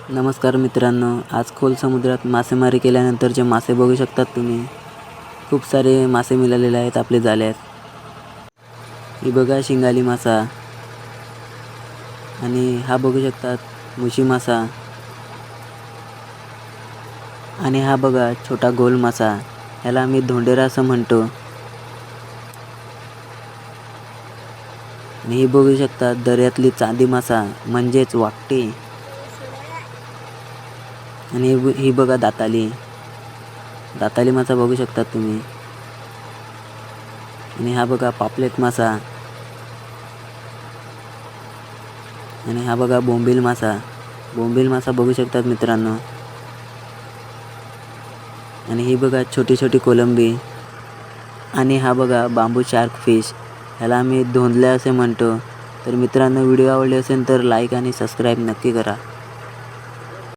नमस्कार मित्रांनो, आज खोल समुद्रात मासेमारी केल्यानंतरचे मासे बघू शकतात तुम्ही। खूप सारे मासे मिळालेले आहेत आपले जाळ्यात। ही बघा शिंगाली मासा आणि हा बघू शकतात मुशी मासा आणि हा बघा छोटा गोल मासा, ह्याला आम्ही धोंडेरा असं म्हणतो। आणि ही बघू शकतात दर्यातली चांदी मासा म्हणजेच वाकटी। आणि ही बघा दाताली मासा बघू शकतात तुम्ही। आणि हा बघा पापलेट मासा आणि हा बघा बोंबील मासा बघू शकतात मित्रांनो। आणि ही बघा छोटी छोटी कोलंबी आणि हा बघा बांबू शार्क फिश, ह्याला आम्ही धोंडल्या असे म्हणतो। तर मित्रांनो, व्हिडिओ आवडले असेल तर लाईक आणि सबस्क्राईब नक्की करा।